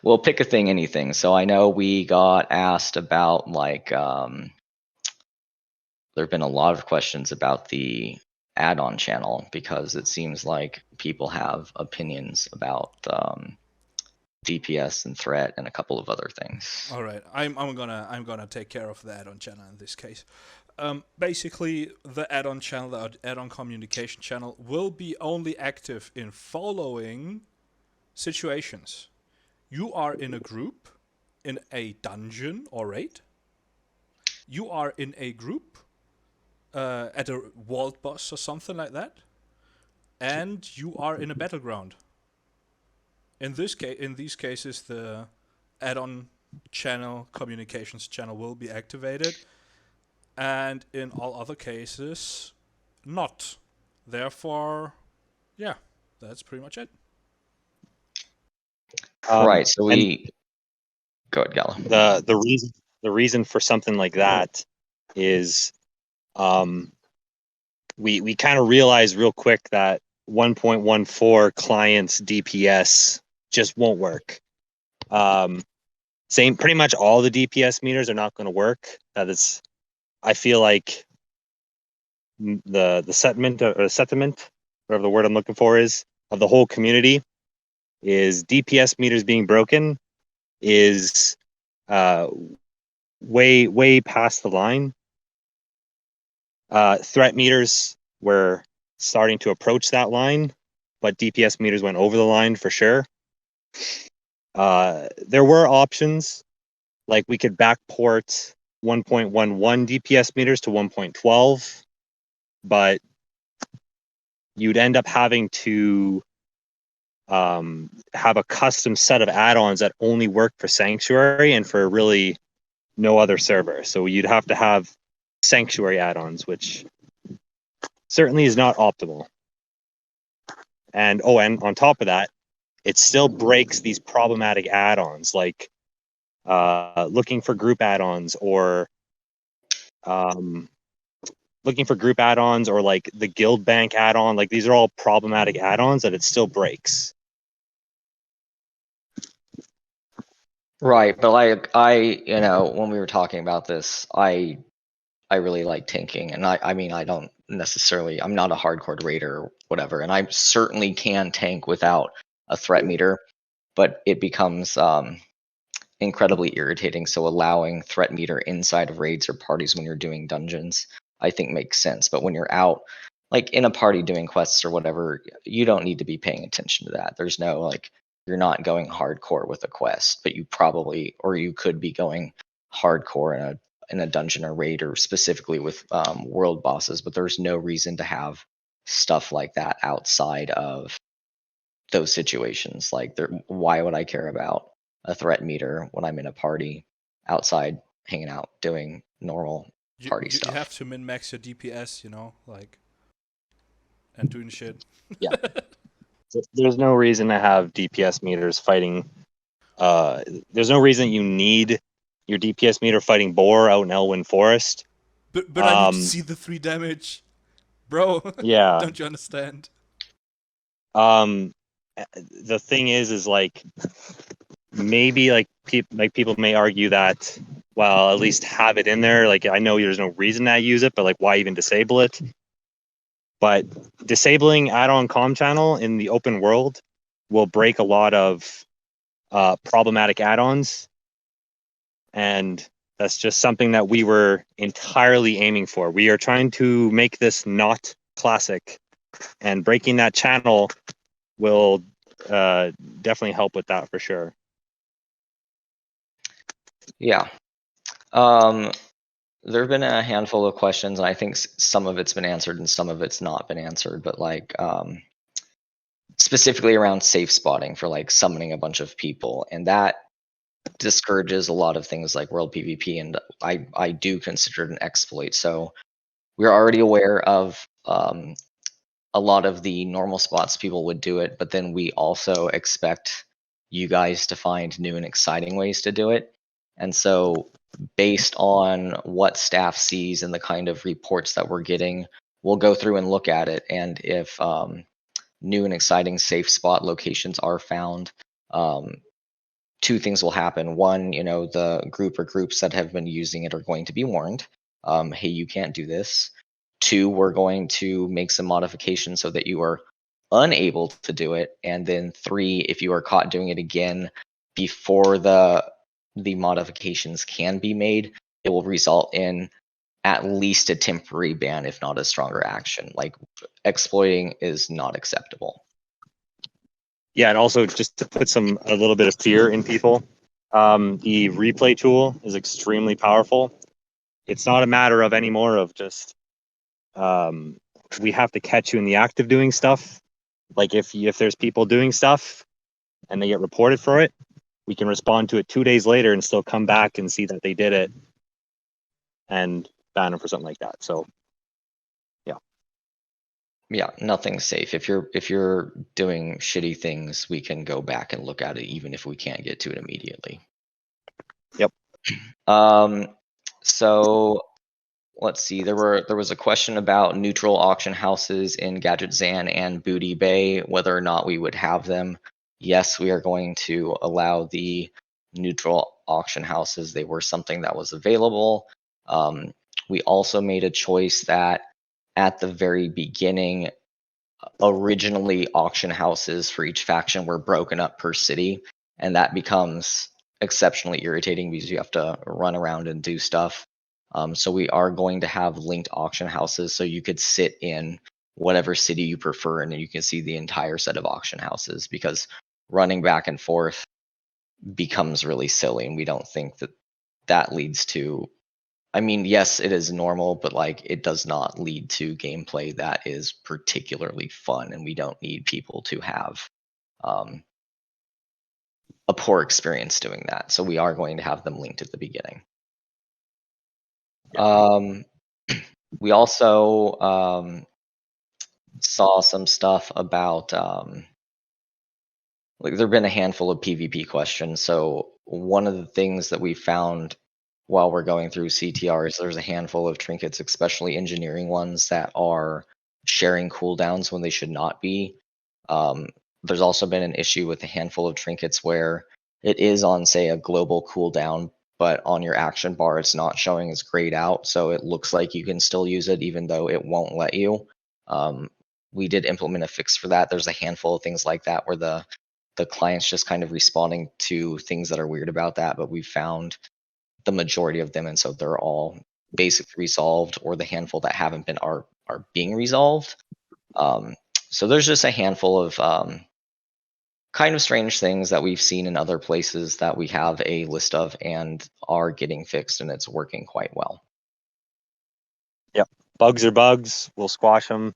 Well, pick a thing, anything. So I know we got asked about like there have been a lot of questions about the add-on channel because it seems like people have opinions about DPS and threat and a couple of other things. All right, I'm gonna take care of the add-on channel in this case. Basically, the add-on channel, the add-on communication channel, will be only active in following situations. You are in a group, in a dungeon or raid. You are in a group at a world boss or something like that, and you are in a battleground. In these cases, the add-on channel, communications channel, will be activated, and in all other cases, not. Therefore, yeah, that's pretty much it. Right. So And we go ahead, Gallo. the reason for something like that is we kind of realized real quick that 1.14 clients DPS just won't work. Same, pretty much all the DPS meters are not going to work. That is, I feel like the sentiment, whatever the word I'm looking for is, of the whole community is DPS meters being broken is way past the line. Threat meters were starting to approach that line, but DPS meters went over the line for sure. There were options, like we could backport 1.11 DPS meters to 1.12, but you'd end up having to have a custom set of add-ons that only work for Sanctuary and for really no other server. So you'd have to have Sanctuary add-ons, which certainly is not optimal. And on top of that, it still breaks these problematic add-ons, like looking for group add-ons or like the guild bank add-on. Like, these are all problematic add-ons that it still breaks. Right, but I when we were talking about this, I really like tanking, and I mean, I don't necessarily, I'm not a hardcore raider or whatever, and I certainly can tank without a threat meter, but it becomes incredibly irritating. So allowing threat meter inside of raids or parties when you're doing dungeons, I think makes sense. But when you're out, like in a party doing quests or whatever, you don't need to be paying attention to that. There's no like, you're not going hardcore with a quest, but you probably, or you could be going hardcore in a dungeon or raid, or specifically with world bosses. But there's no reason to have stuff like that outside of those situations. Like, why would I care about a threat meter when I'm in a party outside hanging out doing normal party You stuff? have to min max your DPS, like, and doing shit. Yeah. There's no reason to have DPS meters fighting. There's no reason you need your DPS meter fighting boar out in Elwyn Forest. But I need to see the 3 damage, bro. Yeah. Don't you understand? The thing is like, maybe like people may argue that, well, at least have it in there. Like, I know there's no reason to use it, but like, why even disable it? But disabling add-on comm channel in the open world will break a lot of problematic add-ons, and that's just something that we were entirely aiming for. We are trying to make this not classic, and breaking that channel will definitely help with that for sure. Yeah. There have been a handful of questions, and I think some of it's been answered and some of it's not been answered, but like specifically around safe spotting for like summoning a bunch of people, and that discourages a lot of things like world PvP, and I do consider it an exploit. So we're already aware of a lot of the normal spots people would do it, but then we also expect you guys to find new and exciting ways to do it. And so based on what staff sees and the kind of reports that we're getting, we'll go through and look at it. And if new and exciting safe spot locations are found, two things will happen. One, the group or groups that have been using it are going to be warned. Hey, you can't do this. Two, we're going to make some modifications so that you are unable to do it. And then three, if you are caught doing it again before the modifications can be made, it will result in at least a temporary ban, if not a stronger action. Like, exploiting is not acceptable. Yeah, and also just to put a little bit of fear in people, the replay tool is extremely powerful. It's not a matter of anymore of just we have to catch you in the act of doing stuff. Like if there's people doing stuff and they get reported for it, we can respond to it 2 days later and still come back and see that they did it and ban them for something like that. So yeah, nothing's safe. If you're doing shitty things, we can go back and look at it even if we can't get to it immediately. Yep. So let's see. There was a question about neutral auction houses in Gadget Zan and Booty Bay, whether or not we would have them. Yes, we are going to allow the neutral auction houses. They were something that was available. We also made a choice that at the very beginning, originally auction houses for each faction were broken up per city, and that becomes exceptionally irritating because you have to run around and do stuff. So we are going to have linked auction houses, so you could sit in whatever city you prefer and you can see the entire set of auction houses, because running back and forth becomes really silly, and we don't think that leads to, I mean, yes, it is normal, but like it does not lead to gameplay that is particularly fun, and we don't need people to have a poor experience doing that. So we are going to have them linked at the beginning. We also saw some stuff about like there've been a handful of PvP questions. So one of the things that we found while we're going through CTRs, there's a handful of trinkets, especially engineering ones, that are sharing cooldowns when they should not be. There's also been an issue with a handful of trinkets where it is on, say, a global cooldown, but on your action bar, it's not showing as grayed out. So it looks like you can still use it, even though it won't let you. We did implement a fix for that. There's a handful of things like that where the client's just kind of responding to things that are weird about that, but we found the majority of them, and so they're all basically resolved, or the handful that haven't been are being resolved. So there's just a handful of kind of strange things that we've seen in other places that we have a list of and are getting fixed, and it's working quite well. Yep, bugs are bugs. We'll squash them.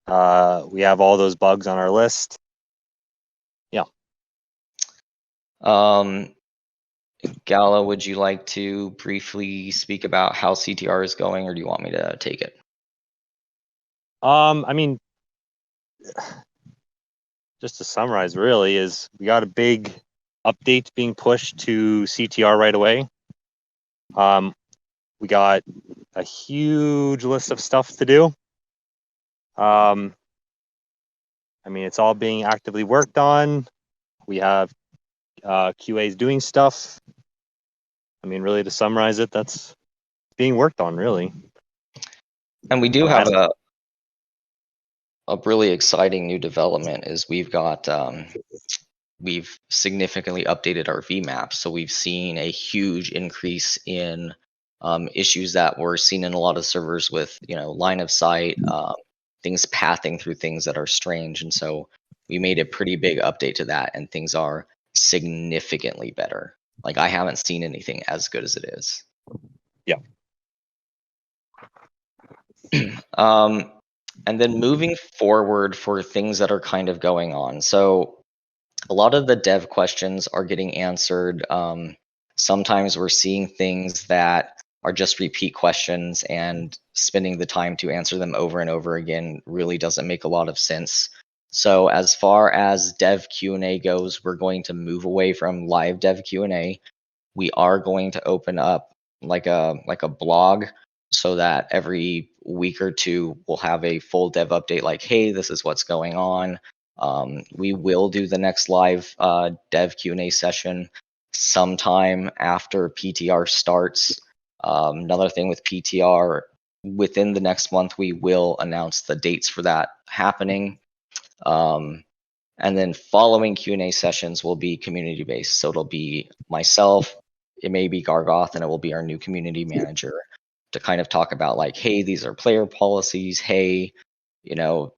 We have all those bugs on our list. Yeah. Gala, would you like to briefly speak about how CTR is going, or do you want me to take it? I mean, just to summarize, really, is we got a big update being pushed to CTR right away. We got a huge list of stuff to do. I mean, it's all being actively worked on. We have QAs doing stuff. I mean, really, to summarize it, that's being worked on, really. And we do have a really exciting new development is we've got we've significantly updated our VMAP. So we've seen a huge increase in issues that were seen in a lot of servers with, line of sight, things pathing through things that are strange. And so we made a pretty big update to that, and things are significantly better. Like, I haven't seen anything as good as it is. Yeah. And then moving forward for things that are kind of going on. So a lot of the dev questions are getting answered. Sometimes we're seeing things that are just repeat questions, and spending the time to answer them over and over again really doesn't make a lot of sense. So as far as dev Q&A goes, we're going to move away from live dev Q&A. We are going to open up like a blog, so that every week or two we'll have a full dev update, like, hey, this is what's going on. We will do the next live dev Q&A session. sometime after PTR starts. Another thing with PTR, within the next month, we will announce the dates for that happening. And then following Q&A sessions will be community based. So it'll be myself, it may be Gargoth, and it will be our new community manager to kind of talk about like, hey, these are player policies. Hey, you know,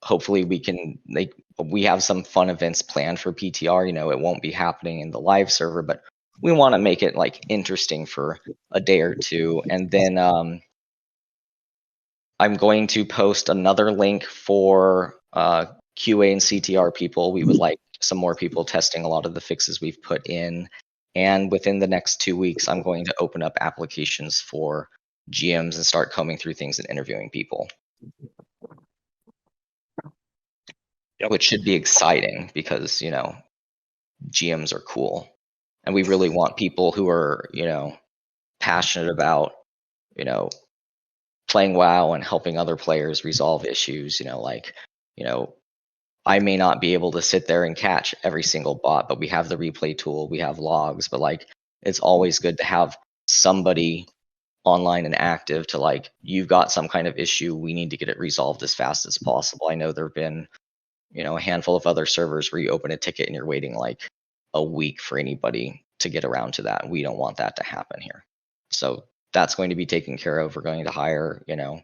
hopefully we have some fun events planned for PTR. You know, it won't be happening in the live server, but we want to make it like interesting for a day or two. And then I'm going to post another link for QA and CTR people. We would like some more people testing a lot of the fixes we've put in. And within the next 2 weeks, I'm going to open up applications for GMs and start combing through things and interviewing people. Yep. Which should be exciting because, you know, GMs are cool. And we really want people who are, you know, passionate about, you know, playing WoW and helping other players resolve issues. You know, like, you know, I may not be able to sit there and catch every single bot, but we have the replay tool, we have logs, but like it's always good to have somebody online and active to like, you've got some kind of issue, we need to get it resolved as fast as possible. I know there have been, you know, a handful of other servers where you open a ticket and you're waiting like a week for anybody to get around to that. We don't want that to happen here. So that's going to be taken care of. We're going to hire, you know,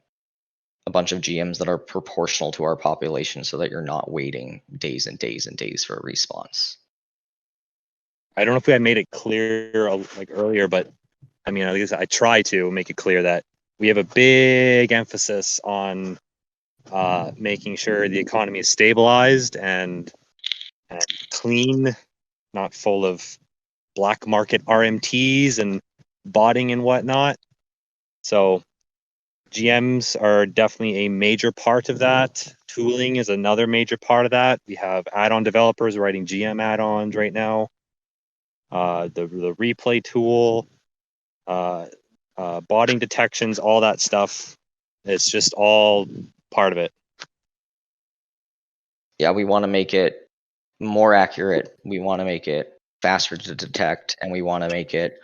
a bunch of GMs that are proportional to our population so that you're not waiting days and days and days for a response. I don't know if I made it clear like earlier, but I mean, at least I try to make it clear that we have a big emphasis on making sure the economy is stabilized and clean, not full of black market RMTs and botting and whatnot. So GMs are definitely a major part of that. Tooling is another major part of that. We have add-on developers writing GM add-ons right now. The replay tool, botting detections, all that stuff. It's just all part of it. Yeah, we want to make it more accurate. We want to make it faster to detect, and we want to make it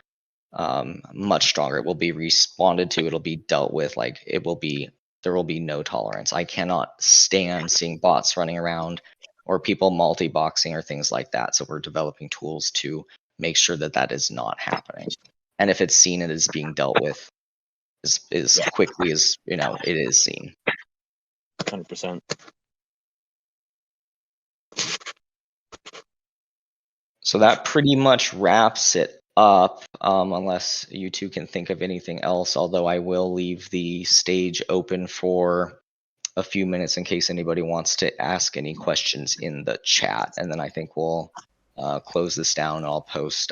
much stronger. It will be responded to. It'll be dealt with. Like there will be no tolerance. I cannot stand seeing bots running around or people multi-boxing or things like that. So we're developing tools to make sure that that is not happening. And if it's seen, it is being dealt with as quickly as, you know, it is seen. 100%. So that pretty much wraps it up, unless you two can think of anything else, although I will leave the stage open for a few minutes in case anybody wants to ask any questions in the chat. And then I think we'll close this down. I'll post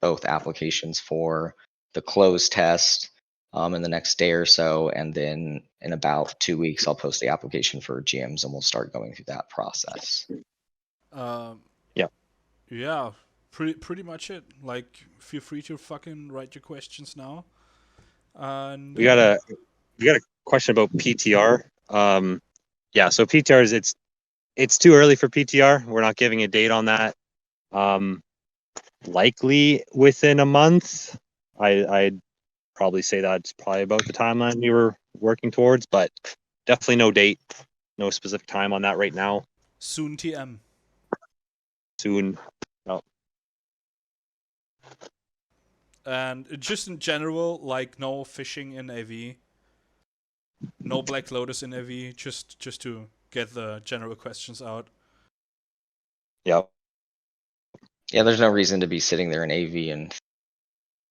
both applications for the closed test in the next day or so. And then in about 2 weeks, I'll post the application for GMs and we'll start going through that process. Yeah, pretty much it. Like, feel free to fucking write your questions now. And We got a question about PTR. Yeah, so PTR is it's too early for PTR. We're not giving a date on that. Likely within a month. I'd probably say that's probably about the timeline we were working towards, but definitely no date, no specific time on that right now. soon TM. Soon. Oh. And just in general, like, no fishing in AV, no Black Lotus in AV, just to get the general questions out. Yeah. Yeah, there's no reason to be sitting there in AV and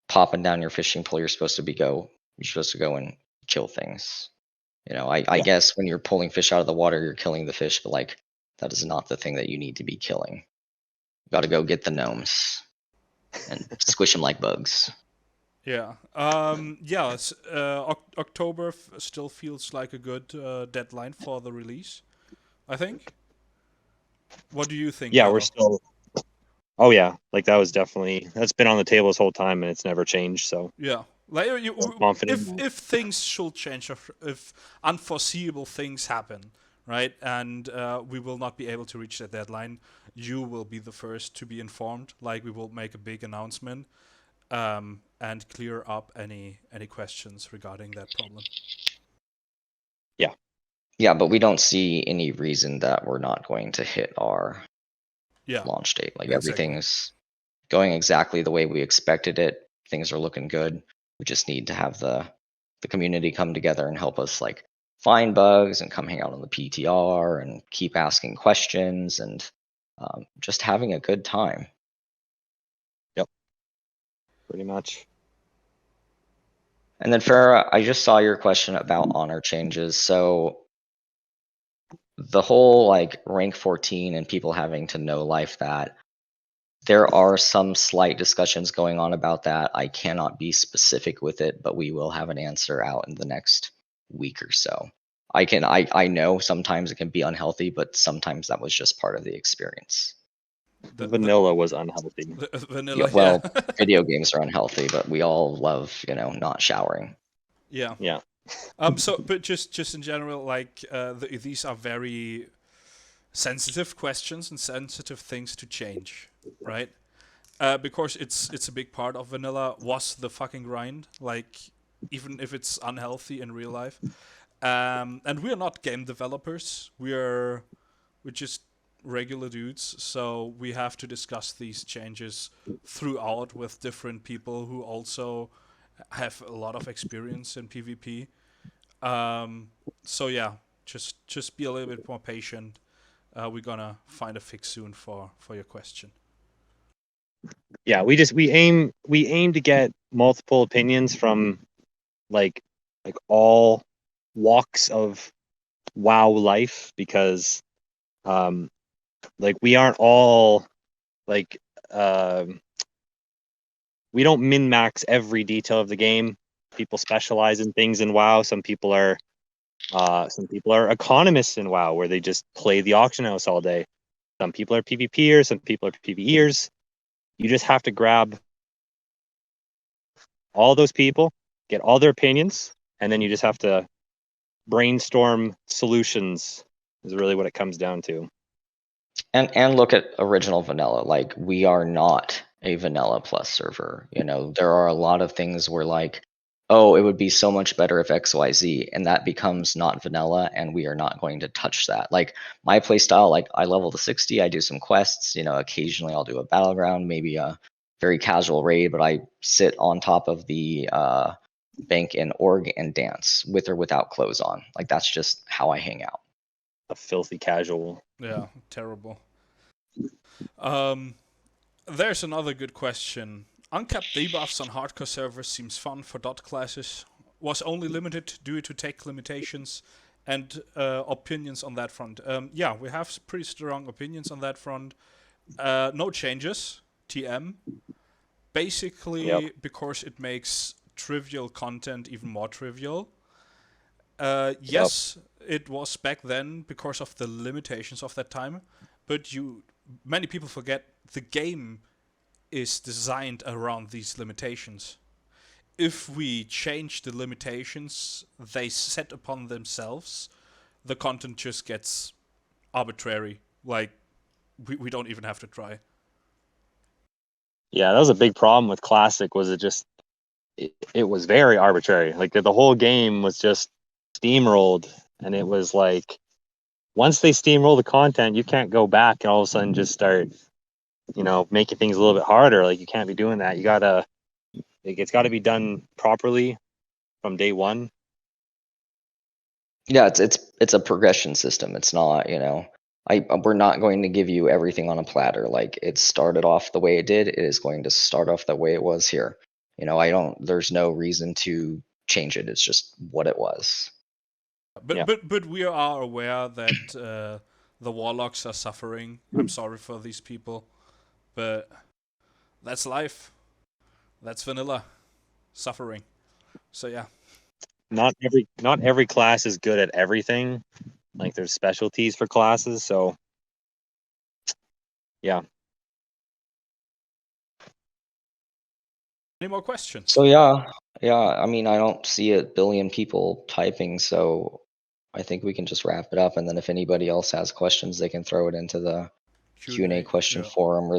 popping down your fishing pole. You're supposed to go and kill things. You know, I guess when you're pulling fish out of the water, you're killing the fish, but like that is not the thing that you need to be killing. You got to go get the gnomes and squish them like bugs. Yeah. October still feels like a good deadline for the release, I think. What do you think? Yeah, Carlo? we're still. Oh yeah, like that's been on the table this whole time and it's never changed. So yeah, like confident. if things should change, if unforeseeable things happen, right? And we will not be able to reach that deadline. You will be the first to be informed. Like, we will make a big announcement and clear up any questions regarding that problem. Yeah, but we don't see any reason that we're not going to hit our launch date. Like, exactly. everything's going exactly the way we expected it. Things are looking good. We just need to have the community come together and help us like find bugs and come hang out on the PTR and keep asking questions and just having a good time. Pretty much. And then Farah, I just saw your question about honor changes. So the whole like rank 14 and people having to know life that, there are some slight discussions going on about that. I cannot be specific with it, but we will have an answer out in the next week or so. I know sometimes it can be unhealthy, but sometimes that was just part of the experience. Vanilla was unhealthy. Vanilla, Well, video games are unhealthy, but we all love, not showering. Yeah. But just in general, like these are very sensitive questions and sensitive things to change, right? Because it's a big part of vanilla was the fucking grind, like even if it's unhealthy in real life. And we're not game developers. We're just regular dudes, so we have to discuss these changes throughout with different people who also have a lot of experience in PvP. So yeah, just be a little bit more patient. We're gonna find a fix soon for your question. Yeah, we aim to get multiple opinions from like all walks of WoW life, because like we aren't all like we don't min max every detail of the game. People specialize in things in WoW. Some people are economists in WoW, where they just play the auction house all day. Some people are PvPers, some people are PvEers. You just have to grab all those people, get all their opinions, and then you just have to brainstorm solutions, is really what it comes down to. And look at original vanilla. Like, we are not a vanilla plus server. There are a lot of things where like, oh, it would be so much better if XYZ, and that becomes not vanilla, and we are not going to touch that. Like, my playstyle, like, I level to 60, I do some quests, occasionally I'll do a battleground, maybe a very casual raid, but I sit on top of the bank and org and dance with or without clothes on. Like, that's just how I hang out. A filthy casual. Yeah, terrible. There's another good question. Uncapped debuffs on hardcore servers seems fun for dot classes. Was only limited due to tech limitations, and opinions on that front. Yeah, we have pretty strong opinions on that front. No changes, TM. Basically, because it makes trivial content even more trivial. Yes, it was back then because of the limitations of that time, but many people forget the game is designed around these limitations. If we change the limitations they set upon themselves, the content just gets arbitrary. Like, we don't even have to try. Yeah, that was a big problem with Classic, was it was very arbitrary. Like, the whole game was just steamrolled, and it was like, once they steamroll the content, you can't go back and all of a sudden just start, making things a little bit harder. Like, you can't be doing that. It's got to be done properly from day one. Yeah, it's a progression system. It's not, we're not going to give you everything on a platter. Like, it started off the way it did, it is going to start off the way it was here. There's no reason to change it. It's just what it was. But we are aware that the warlocks are suffering. I'm sorry for these people, but that's life. That's vanilla suffering. So yeah. Not every class is good at everything. Like, there's specialties for classes, so yeah. Any more questions? So yeah. I mean, I don't see a billion people typing, so I think we can just wrap it up, and then if anybody else has questions, they can throw it into the Q&A question yeah. forum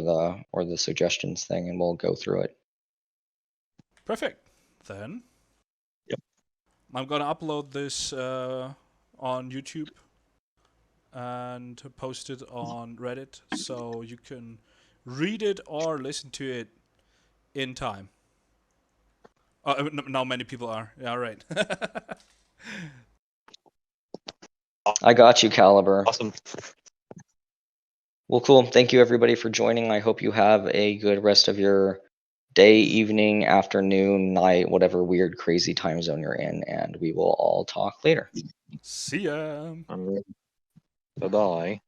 or the suggestions thing, and we'll go through it. Perfect. Then. Yep. I'm gonna upload this on YouTube and post it on Reddit, so you can read it or listen to it in time. Now many people are. Yeah, right. I got you, Caliber. Awesome. Well, cool. Thank you, everybody, for joining. I hope you have a good rest of your day, evening, afternoon, night, whatever weird, crazy time zone you're in, and we will all talk later. See ya. Bye-bye.